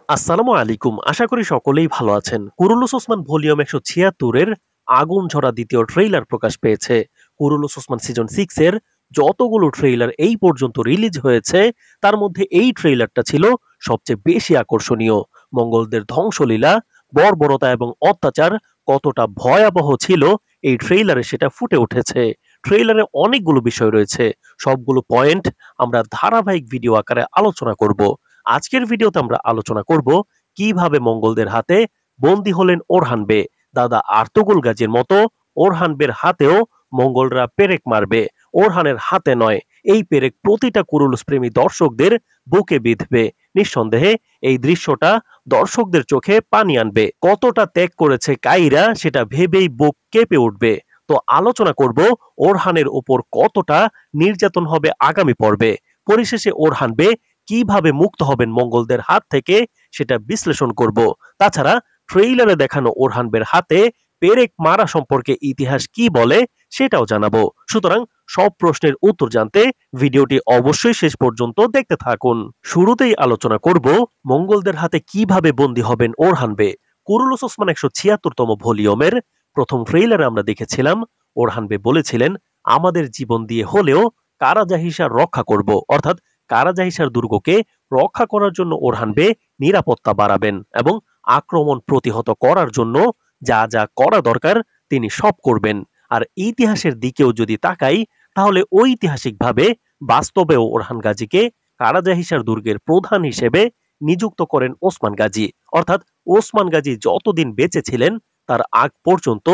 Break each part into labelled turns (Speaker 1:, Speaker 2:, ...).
Speaker 1: আসসালামু আলাইকুম। আশা করি সকলেই ভালো আছেন। কুরুলুস ওসমান ভলিউম ১৭৬ এর আগুন ঝরা দ্বিতীয় ট্রেইলার প্রকাশ পেয়েছে। কুরুলুস ওসমান সিজন 6 এর যতগুলো ট্রেইলার এই পর্যন্ত রিলিজ হয়েছে, তার মধ্যে এই ট্রেইলারটা ছিল সবচেয়ে বেশি আকর্ষণীয়। মঙ্গলদের ধ্বংসলীলা, বর্বরতা এবং অত্যাচার কতটা ভয়াবহ ছিল এই ট্রেইলারে সেটা ফুটে উঠেছে। ট্রেইলারে অনেকগুলো বিষয় রয়েছে। সবগুলো পয়েন্ট আমরা ধারাবাহিক ভিডিও আকারে আলোচনা করব। আজকের ভিডিওতে আমরা আলোচনা করব কিভাবে মঙ্গলদের হাতে বন্দী হলেন ওরহান বে। দাদা আর্তুগুল গাজীর মতো ওরহান বের হাতেও মঙ্গলরা পেরেক মারবে, ওরহানের হাতে নয়। এই পেরেক প্রতিটা কুরুলুস প্রেমী দর্শকদের বুকে বিঁধবে। নিঃসন্দেহে এই দৃশ্যটা দর্শকদের চোখে পানি আনবে। কতটা ত্যাগ করেছে কাইরা সেটা ভেবেই বুক কেঁপে উঠবে। তো আলোচনা করব ওরহানের উপর কতটা নির্যাতন হবে আগামী পর্বে। পরিশেষে ওরহান বে কিভাবে মুক্ত হবেন মঙ্গলদের হাত থেকে সেটা বিশ্লেষণ করব। তাছাড়া ট্রেইলারে দেখানো ওরহান বের হাতে পেরেক মারা সম্পর্কে ইতিহাস কি বলে সেটাও জানাবো। সুতরাং সব প্রশ্নের উত্তর জানতে ভিডিওটি অবশ্যই শেষ পর্যন্ত দেখতে থাকুন। শুরুতেই আলোচনা করব মঙ্গলদের হাতে কিভাবে বন্দী হবেন ওরহান বে। কুরুলুস ওসমান ১৭৬তম ভলিউমের প্রথম ট্রেইলারে আমরা দেখেছিলাম ওরহান বে বলেছিলেন, আমাদের জীবন দিয়ে হলেও কারাজাহিসার রক্ষা করব। অর্থাৎ কারাজাহিসার দুর্গকে রক্ষা করার জন্য ওরহান বে নিরাপত্তা বাড়াবেন এবং আক্রমণ প্রতিহত করার জন্য যা যা করা দরকার তিনি সব করবেন। আর ইতিহাসের দিকেও যদি তাকাই, তাহলে ঐতিহাসিকভাবে বাস্তবেও ওরহান গাজীকে কারাজাহিসার দুর্গের প্রধান হিসেবে নিযুক্ত করেন ওসমান গাজী। অর্থাৎ ওসমান গাজী যতদিন বেঁচে ছিলেন তার আগ পর্যন্ত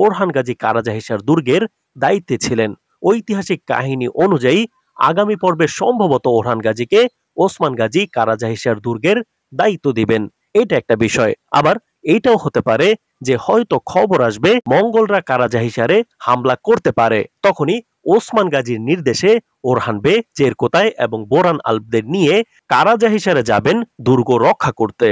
Speaker 1: ওরহান গাজী কারাজাহিসার দুর্গের দায়িত্বে ছিলেন। ঐতিহাসিক কাহিনী অনুযায়ী আগামী পর্বে সম্ভবত ওরহান গাজীকে ওসমান গাজী কারাজাহিসার দুর্গের দায়িত্ব দিবেন। এটা একটা বিষয়। আবার এইটাও হতে পারে যে হয়তো খবর আসবে মঙ্গলরা কারাজাহিসারে হামলা করতে পারে। তখনই ওসমান গাজীর নির্দেশে ওরহান বে, চেরকোতায় এবং বোরান আলবদের নিয়ে কারাজাহিসারে যাবেন দুর্গ রক্ষা করতে।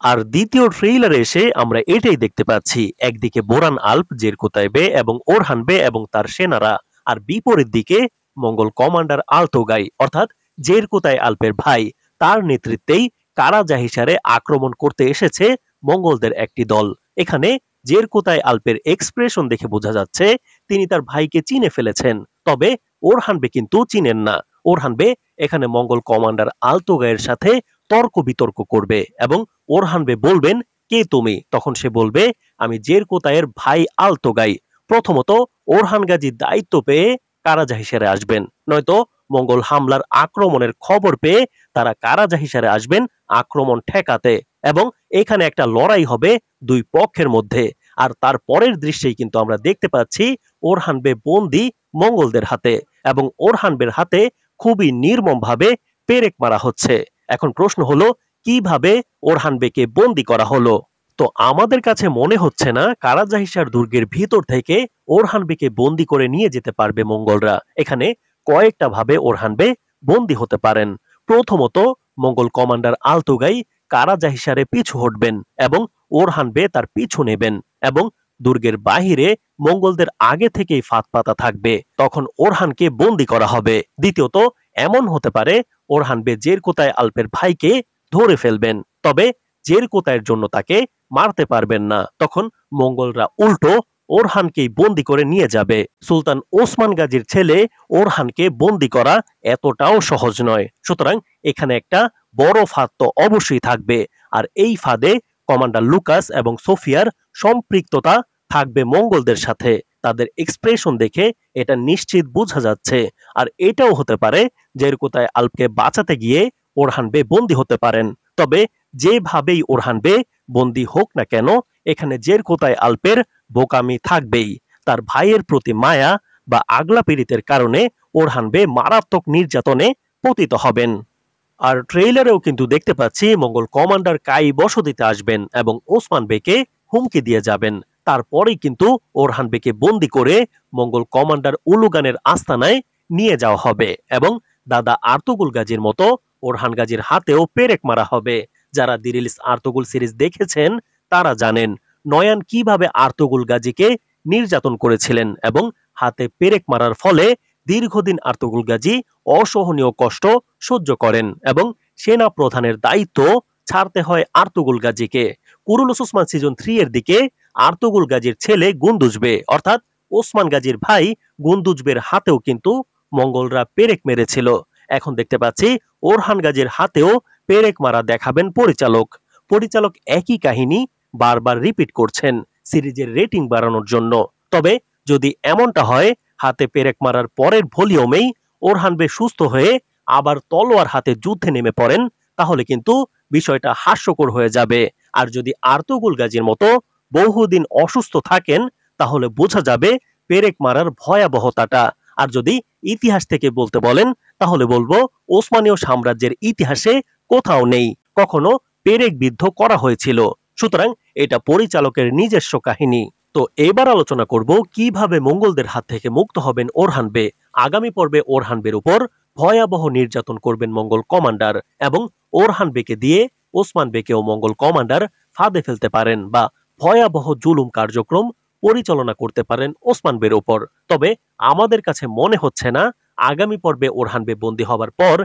Speaker 1: আর দ্বিতীয় ট্রেইলারে এসে আমরা এটাই দেখতে পাচ্ছি। একদিকে বোরান আল্প, জেরকোতায় বে এবং ওরহান বে এবং তার সেনারা, আর বিপরীত দিকে মঙ্গল কমান্ডার আলতোগাই অর্থাৎ জেরকোতায় আল্পের ভাই, তার নেতৃত্বেই কারাজাহিসারে আক্রমণ করতে এসেছে মঙ্গলদের একটি দল। এখানে জেরকোতায় আল্পের এক্সপ্রেশন দেখে বোঝা যাচ্ছে তিনি তার ভাইকে চিনে ফেলেছেন। তবে ওরহান বে কিন্তু চিনেন না। ওরহান বে এখানে মঙ্গল কমান্ডার আলতোগাইয়ের সাথে তর্ক বিতর্ক করবে এবং ওরহান বে বলবেন, কে তুমি? তখন সে বলবে, আমি জেরকোতায়ের ভাই আলতোগাই। প্রথমত ওরহান গাজী দায়িত্ব পেয়ে কারাজাহিসারে আসবেন, নয়তো মঙ্গল হামলার আক্রমণের খবর পেয়ে তারা কারাজাহিসারে আসবেন আক্রমণ ঠেকাতে। এবং এখানে একটা লড়াই হবে দুই পক্ষের মধ্যে। আর তার পরের দৃশ্যেই কিন্তু আমরা দেখতে পাচ্ছি ওরহান বে বন্দী মঙ্গলদের হাতে এবং ওরহান বের হাতে খুবই নির্মম ভাবে পেরেক মারা হচ্ছে। এখন প্রশ্ন হলো, কিভাবে ওরহান বেকে বন্দী করা হলো? তো আমাদের কাছে মনে হচ্ছে না কারাজাহিসার দুর্গের ভিতর থেকে ওরহান বেকে বন্দী করে নিয়ে যেতে পারবে মঙ্গলরা। এখানে কয়েকটা ভাবে ওরহান বে বন্দী হতে পারেন। প্রথমত, মঙ্গল কমান্ডার আলতোগাই কারাজাহিসারে পিছু হটবেন এবং ওরহান বে তার পিছু নেবেন এবং দুর্গের বাহিরে মঙ্গলদের আগে থেকেই ফাঁদ পাতা থাকবে। তখন ওরহানকে বন্দী করা হবে। দ্বিতীয়ত, এমন হতে পারে ওরহান বে জেরকোতায় আল্পের ভাইকে ধরে ফেলবেন, তবে জেরকোতায়ের জন্য তাকে মারতে পারবেন না। তখন মঙ্গলরা উল্টো ওরহানকেই বন্দী করে নিয়ে যাবে। সুলতান ওসমান গাজীর ছেলে ওরহানকে বন্দী করা এতটাও সহজ নয়। সুতরাং এখানে একটা বড় ফাঁদ তো অবশ্যই থাকবে। আর এই ফাঁদে কমান্ডার লুকাস এবং সোফিয়ার সম্পৃক্ততা থাকবে মঙ্গলদের সাথে। তাদের এক্সপ্রেশন দেখে এটা নিশ্চিত বোঝা যাচ্ছে। আর এটাও হতে পারে জেরকোতায় আল্পকে বাঁচাতে গিয়ে ওরহান বে বন্দী হতে পারেন। তবে যেভাবেই ওরহান বে বন্দী হোক না কেন, এখানে জেরকোতায় আল্পের বোকামি থাকবেই। তার ভাইয়ের প্রতি মায়া বা আগলা পীড়িতের কারণে ওরহান বে মারাত্মক নির্যাতনে পতিত হবেন। আর ট্রেইলারেও কিন্তু দেখতে পাচ্ছি মঙ্গল কমান্ডার কাই বসতিতে আসবেন এবং ওসমান বেকে হুমকি দিয়ে যাবেন। তারপরেই কিন্তু ওরহান বেকে বন্দি করে মঙ্গল কমান্ডার উলুগানের আস্তানায় নিয়ে যাওয়া হবে এবং দাদা আর্তুগুল গাজীর মতো ওরহান গাজীর হাতেও পেরেক মারা হবে। যারা দি রিলিজ আর্তুগুল সিরিজ দেখেছেন তারা জানেন নয়ান কিভাবে আর্তুগুল গাজীকে নির্যাতন করেছিলেন এবং হাতে পেরেক মারার ফলে দীর্ঘদিন আর্তুগুল গাজী অসহনীয় কষ্ট সহ্য করেন এবং সেনা প্রধানের দায়িত্ব ছাড়তে হয় আর্তুগরুল গাজীকে। কুরুলুস ওসমান সিজন 3 এর দিকে আর্তুগরুল গাজীর ছেলে গুন্দুজবে অর্থাৎ ওসমান গাজীর ভাই গুন্দুজবের হাতেও কিন্তু মঙ্গলরা পেরেক মেরেছিল। এখন দেখতে পাচ্ছি ওরহান গাজীর হাতেও পেরেক মারা দেখাবেন পরিচালক। পরিচালক একই কাহিনী বারবার রিপিট করছেন সিরিজের রেটিং বাড়ানোর জন্য। তবে যদি এমনটা হয় হাতে পেরেক মারার পরের ভলিউমেই ওরহান বে সুস্থ হয়ে আবার তলোয়ার হাতে যুদ্ধে নেমে পড়েন, তাহলে কিন্তু বিষয়টা হাস্যকর হয়ে যাবে। আর যদি আর্তুগরুল গাজীর মতো বহুদিন অসুস্থ থাকেন, তাহলে বোঝা যাবে পেরেক মারার ভয়াবহতাটা। আর যদি ইতিহাস থেকে বলতে বলেন, তাহলে বলবো ওসমানীয় সাম্রাজ্যের ইতিহাসে কোথাও নেই কখনো পেরেক বিদ্ধ করা হয়েছিল। সুতরাং এটা পরিচালকের নিজস্ব কাহিনী। তো এবার আলোচনা করব কিভাবে মঙ্গলদের হাত থেকে মুক্ত হবেন ওরহান বে। আগামী পর্বে ওরহান বের উপর ভয়াবহ নির্যাতন করবেন মঙ্গল কমান্ডার এবং ওরহান বেকে দিয়ে ওসমান বেকেও মঙ্গল কমান্ডার ফাঁদে ফেলতে পারেন বা ভয়াবহ জুলুম কার্যক্রম পরিচালনা করতে পারেন ওসমান বের উপর। তবে আমাদের কাছে মনে হচ্ছে না আগামী পর্বে ওরহান বে বন্দী হবার পর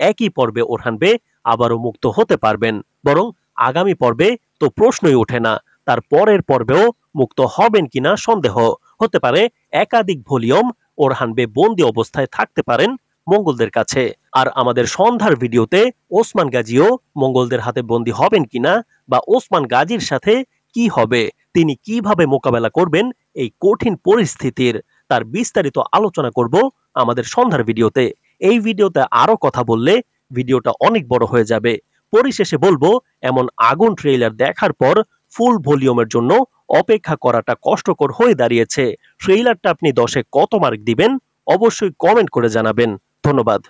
Speaker 1: একই পর্বে ওরহান বে আবারও মুক্ত হতে পারবেন, বরং আগামী পর্বে তো প্রশ্নই ওঠে না তার পরের পর্বেও মুক্ত হবেন কিনা সন্দেহ। হতে পারে একাধিক ভলিউম ওরহান বে বন্দী অবস্থায় থাকতে পারেন মঙ্গলদের কাছে। আর আমাদের সন্ধ্যার ভিডিওতে ওসমান গাজীও মঙ্গলদের হাতে বন্দী হবেন কিনা বা ওসমান গাজীর সাথে কি হবে, তিনি কিভাবে মোকাবেলা করবেন এই কঠিন পরিস্থিতির, তার বিস্তারিত আলোচনা করব আমাদের সন্ধ্যার ভিডিওতে। এই ভিডিওতে আরো কথা বললে ভিডিওটা অনেক বড় হয়ে যাবে। পরিশেষে বলবো, এমন আগুন ট্রেইলার দেখার পর ফুল ভলিউমের জন্য অপেক্ষা করাটা কষ্টকর হয়ে দাঁড়িয়েছে। ট্রেইলারটা আপনি 10-এ কত মার্ক দিবেন অবশ্যই কমেন্ট করে জানাবেন। ধন্যবাদ।